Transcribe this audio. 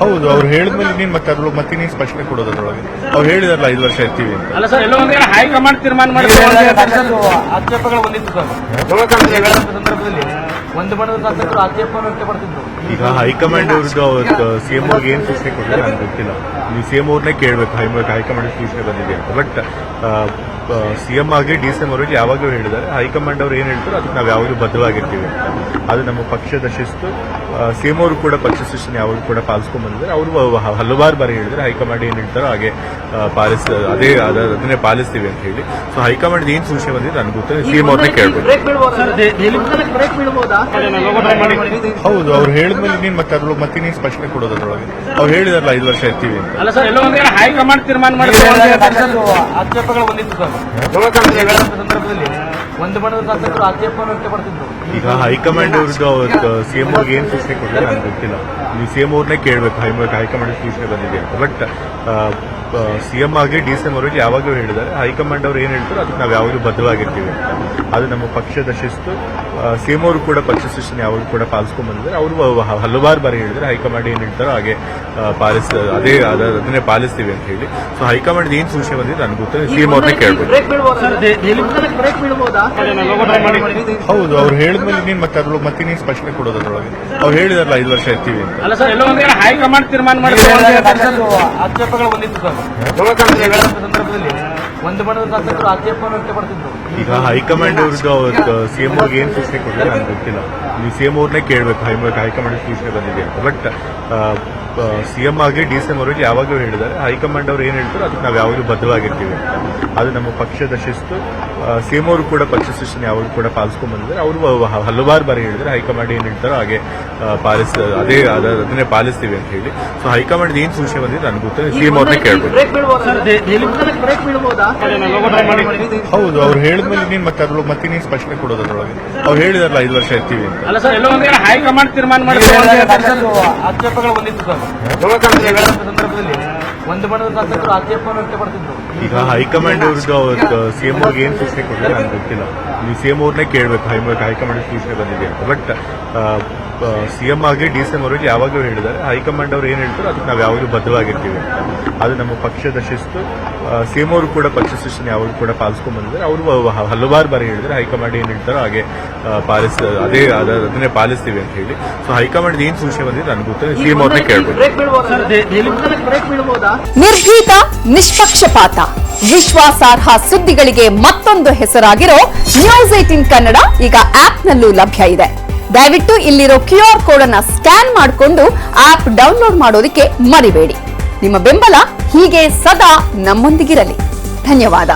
ಹೌದು, ಅವ್ರು ಹೇಳಿದ್ಮೇಲೆ ನೀನ್ ಮತ್ತೆ ಅದ್ರೊಳಗೆ ಮತ್ತೆ ನೀನ್ ಸ್ಪಷ್ಟನೆ ಕೊಡೋದ್ರೊಳಗೆ ಅವ್ರು ಹೇಳಿದಾರಲ್ಲ 5 ವರ್ಷ ಇರ್ತೀವಿ ಅಂತ. ಅಲ್ಲ ಸರ್, ಎಲ್ಲೋ ಒಂದ್ ಕಡೆ ಹೈಕಮಾಂಡ್ ತೀರ್ಮಾನ ಆಕ್ಷೇಪಗಳು ಬಂದಿತ್ತು ಸರ್ ಸಂದರ್ಭದಲ್ಲಿ ಒಂದು ಬಣದ ಶಾಸಕರು ಆಕ್ಷೇಪವನ್ನು ವ್ಯಕ್ತಪಡಿಸಿದ್ರು. ಈಗ ಹೈಕಮಾಂಡ್ ಅವ್ರದ್ದು ಸಿಎಂ ಅವ್ರಿಗೆ ಏನ್ ಸೂಚನೆ ಕೊಟ್ಟರೆ ನನಗೆ ಗೊತ್ತಿಲ್ಲ. ನೀವು ಸಿಎಂ ಅವ್ರನ್ನೇ ಕೇಳಬೇಕು ಹೈಕಮಾಂಡ್ ಸೂಚನೆ ಬಂದಿದೆ ಅಂತ. ಬಟ್ ಸಿಎಂ ಆಗಿ ಡಿಸಿಎಂ ಅವರಿಗೆ ಯಾವಾಗಲೂ ಹೇಳಿದ್ದಾರೆ ಹೈಕಮಾಂಡ್ ಅವ್ರು ಏನ್ ಹೇಳ್ತಾರೋ ಅದಕ್ಕೆ ನಾವು ಯಾವಾಗಲೂ ಬದ್ಧವಾಗಿರ್ತೀವಿ ಅಂತ. ಅದು ನಮ್ಮ ಪಕ್ಷದ ಶಿಸ್ತು. ಸಿಎಂ ಅವರು ಕೂಡ ಪಕ್ಷ ಶಿಸ್ತನ್ನು ಯಾವಾಗಲೂ ಕೂಡ ಪಾಲಿಸ್ಕೊಂಡ್ ಬಂದಿದ್ದಾರೆ. ಅವರು ಹಲವಾರು ಬಾರಿ ಹೇಳಿದ್ರೆ ಹೈಕಮಾಂಡ್ ಏನ್ ಹೇಳ್ತಾರೋ ಹಾಗೆ ಅದನ್ನೇ ಪಾಲಿಸ್ತೀವಿ ಅಂತ ಹೇಳಿ. ಸೊ ಹೈಕಮಾಂಡ್ ಏನ್ ಸೂಚನೆ ಬಂದಿದೆ ನನಗೆ ಗೊತ್ತಿಲ್ಲ. ಸಿಎಂ ಅವ್ರನ್ನೇ ಕೇಳಬೇಕು. ಹೌದು, ಅವ್ರು ಹೇಳಿದ್ಮೇಲೆ ನೀನ್ ಮತ್ತೆ ಅದ್ರೊಳಗೆ ಮತ್ತೆ ನೀನ್ ಸ್ಪಷ್ಟನೆ ಕೊಡೋದ್ರೊಳಗೆ ಅವ್ರು ಹೇಳಿದಾರಲ್ಲ 5 ವರ್ಷ ಇರ್ತೀವಿ ಅಂತ. ಅಲ್ಲ ಸರ್, ಎಲ್ಲೋ ಒಂದ್ ಕಡೆ ಹೈಕಮಾಂಡ್ ತೀರ್ಮಾನ ಆಕ್ಷೇಪಗಳು ಬಂದಿತ್ತು ಸರ್ ಸಂದರ್ಭದಲ್ಲಿ ಒಂದು ಬಣದ ಶಾಸಕರು ಆಕ್ಷೇಪವನ್ನು ವ್ಯಕ್ತಪಡಿಸಿದ್ರು. ಈಗ ಹೈಕಮಾಂಡ್ ಅವ್ರದ್ದು ಸಿಎಂ ಅವ್ರಿಗೆ ಏನ್ ಸೂಚನೆ ಕೊಟ್ಟರೆ ನನಗೆ ಗೊತ್ತಿಲ್ಲ. ನೀವು ಸಿಎಂ ಅವ್ರನ್ನೇ ಕೇಳಬೇಕು ಹೈಕಮಾಂಡ್ ಸೂಚನೆ ಬಂದಿದೆ ಅಂತ. ಬಟ್ ಸಿಎಂ ಆಗಿ ಡಿಸಿಎಂ ಅವರಿಗೆ ಯಾವಾಗಲೂ ಹೇಳಿದ್ದಾರೆ ಹೈಕಮಾಂಡ್ ಅವ್ರು ಏನ್ ಹೇಳ್ತಾರೋ ಅದಕ್ಕೆ ನಾವು ಯಾವಾಗಲೂ ಬದ್ಧವಾಗಿರ್ತೀವಿ ಅಂತ. ಅದು ನಮ್ಮ ಪಕ್ಷದ ಶಿಸ್ತು. ಸಿಎಂ ಅವರು ಕೂಡ ಪಕ್ಷ ಶಿಸ್ತನ್ನು ಯಾವಾಗಲೂ ಕೂಡ ಪಾಲಿಸ್ಕೊಂಡ್ ಬಂದಿದ್ದಾರೆ. ಅವರು ಹಲವಾರು ಬಾರಿ ಹೇಳಿದ್ರೆ ಹೈಕಮಾಂಡ್ ಏನ್ ಹೇಳ್ತಾರೋ ಹಾಗೆ ಅದನ್ನೇ ಪಾಲಿಸ್ತೀವಿ ಅಂತ ಹೇಳಿ. ಸೊ ಹೈಕಮಾಂಡ್ ಏನ್ ಸೂಚನೆ ಬಂದಿದೆ ನನಗೆ ಗೊತ್ತಿಲ್ಲ. ಸಿಎಂ ಅವ್ರನ್ನೇ ಕೇಳಬೇಕು. ಹೌದು, ಅವ್ರು ಹೇಳಿದ್ಮೇಲೆ ನೀನ್ ಮತ್ತೆ ಅದ್ರೊಳಗೆ ಮತ್ತೆ ನೀನ್ ಸ್ಪಷ್ಟನೆ ಕೊಡೋದ್ರೊಳಗೆ ಅವ್ರು ಹೇಳಿದಾರಲ್ಲ 5 ವರ್ಷ ಇರ್ತೀವಿ ಅಂತ. ಅಲ್ಲ ಸರ್, ಎಲ್ಲೋ ಒಂದ್ ಕಡೆ ಹೈಕಮಾಂಡ್ ತೀರ್ಮಾನ ಆಕ್ಷೇಪಗಳು ಬಂದಿತ್ತು ಸರ್ ಸಂದರ್ಭದಲ್ಲಿ ಒಂದು ಬಣದ ಶಾಸಕರು ಆಕ್ಷೇಪವನ್ನು ವ್ಯಕ್ತಪಡಿಸಿದ್ರು. ಈಗ ಹೈಕಮಾಂಡ್ ಅವ್ರದ್ದು ಸಿಎಂ ಅವ್ರಿಗೆ ಏನ್ ಸೂಚನೆ ಕೊಟ್ಟರೆ ನನಗೆ ಗೊತ್ತಿಲ್ಲ. ನೀವು ಸಿಎಂ ಅವ್ರನ್ನೇ ಕೇಳಬೇಕು ಹೈಕಮಾಂಡ್ ಸೂಚನೆ ಬಂದಿದೆ ಅಂತ. ಬಟ್ ಸಿಎಂ ಆಗಿ ಡಿಸಿಎಂ ಅವರಿಗೆ ಯಾವಾಗಲೂ ಹೇಳಿದ್ದಾರೆ ಹೈಕಮಾಂಡ್ ಅವ್ರು ಏನ್ ಹೇಳ್ತಾರೋ ಅದಕ್ಕೆ ನಾವು ಯಾವಾಗಲೂ ಬದ್ಧವಾಗಿರ್ತೀವಿ ಅಂತ. ಅದು ನಮ್ಮ ಪಕ್ಷದ ಶಿಸ್ತು. ಸಿಎಂ ಅವರು ಕೂಡ ಪಕ್ಷ ಶಿಸ್ತನ್ನು ಯಾವಾಗಲೂ ಕೂಡ ಪಾಲಿಸ್ಕೊಂಡ್ ಬಂದಿದ್ದಾರೆ. ಅವರು ಹಲವಾರು ಬಾರಿ ಹೇಳಿದ್ರೆ ಹೈಕಮಾಂಡ್ ಏನ್ ಹೇಳ್ತಾರೋ ಹಾಗೆ ಅದನ್ನೇ ಪಾಲಿಸ್ತೀವಿ ಅಂತ ಹೇಳಿ. ಸೊ ಹೈಕಮಾಂಡ್ ಏನ್ ಸೂಚನೆ ಬಂದಿದೆ ನನಗೆ ಗೊತ್ತಿಲ್ಲ. ಸಿಎಂ ಅವ್ರನ್ನೇ ಕೇಳಬೇಕು. ಹೌದು, ಅವ್ರು ಹೇಳಿದ್ಮೇಲೆ ನೀನ್ ಮತ್ತೆ ಅದ್ರೊಳಗೆ ಮತ್ತೆ ನೀನ್ ಸ್ಪಷ್ಟನೆ ಕೊಡೋದ್ರೊಳಗೆ ಅವ್ರು ಹೇಳಿದಾರಲ್ಲ 5 ವರ್ಷ ಇರ್ತೀವಿ ಅಂತ. ಅಲ್ಲ ಸರ್, ಎಲ್ಲೋ ಒಂದ್ ಕಡೆ ಹೈಕಮಾಂಡ್ ತೀರ್ಮಾನ ಆಕ್ಷೇಪಗಳು ಬಂದಿತ್ತು ಸರ್ ಸಂದರ್ಭದಲ್ಲಿ ಒಂದು ಬಣದ ಶಾಸಕರು ಆಕ್ಷೇಪವನ್ನು ವ್ಯಕ್ತಪಡಿಸಿದ್ರು. ಈಗ ಹೈಕಮಾಂಡ್ ಅವ್ರದ್ದು ಸಿಎಂ ಅವ್ರಿಗೆ ಏನ್ ಸೂಚನೆ ಕೊಟ್ಟರೆ ನನಗೆ ಗೊತ್ತಿಲ್ಲ. ನೀವು ಸಿಎಂ ಅವ್ರನ್ನೇ ಕೇಳಬೇಕು ಹೈಕಮಾಂಡ್ ಸೂಚನೆ ಬಂದಿದೆ ಅಂತ. ಬಟ್ ಸಿಎಂ ಆಗಿ ಡಿಸಿಎಂ ಅವರಿಗೆ ಯಾವಾಗಲೂ ಹೇಳಿದ್ದಾರೆ ಹೈಕಮಾಂಡ್ ಅವ್ರು ಏನ್ ಹೇಳ್ತಾರೋ ಅದಕ್ಕೆ ನಾವು ಯಾವಾಗಲೂ ಬದ್ಧವಾಗಿರ್ತೀವಿ ಅಂತ. ಅದು ನಮ್ಮ ಪಕ್ಷದ ಶಿಸ್ತು. ಸಿಎಂ ಅವರು ಕೂಡ ಪಕ್ಷ ಶಿಸ್ತನ್ನು ಯಾವಾಗಲೂ ಕೂಡ ಪಾಲಿಸ್ಕೊಂಡ್ ಬಂದಿದ್ದಾರೆ. ಅವರು ಹಲವಾರು ಬಾರಿ ಹೇಳಿದ್ರೆ ಹೈಕಮಾಂಡ್ ಏನ್ ಹೇಳ್ತಾರೋ ಹಾಗೆ ಅದನ್ನೇ ಪಾಲಿಸ್ತೀವಿ ಅಂತ ಹೇಳಿ. ಸೊ ಹೈಕಮಾಂಡ್ ಏನ್ ಸೂಚನೆ ಬಂದಿದೆ ನನಗೆ ಗೊತ್ತಿಲ್ಲ. ಸಿಎಂ ಅವ್ರನ್ನೇ ಕೇಳಬೇಕು. ನಿರ್ಭೀತ, ನಿಷ್ಪಕ್ಷಪಾತ, ವಿಶ್ವಾಸಾರ್ಹ ಸುದ್ದಿಗಳಿಗೆ ಮತ್ತೊಂದು ಹೆಸರಾಗಿರೋ ನ್ಯೂಸ್18 ಕನ್ನಡ ಈಗ ಆಪ್ನಲ್ಲೂ ಲಭ್ಯ ಇದೆ. ದಯವಿಟ್ಟು ಇಲ್ಲಿರೋ QR ಕೋಡ್ ಅನ್ನ ಸ್ಕ್ಯಾನ್ ಮಾಡಿಕೊಂಡು ಆಪ್ ಡೌನ್ಲೋಡ್ ಮಾಡೋದಕ್ಕೆ ಮರಿಬೇಡಿ. ನಿಮ್ಮ ಬೆಂಬಲ ಹೀಗೆ ಸದಾ ನಮ್ಮೊಂದಿಗಿರಲಿ. ಧನ್ಯವಾದ.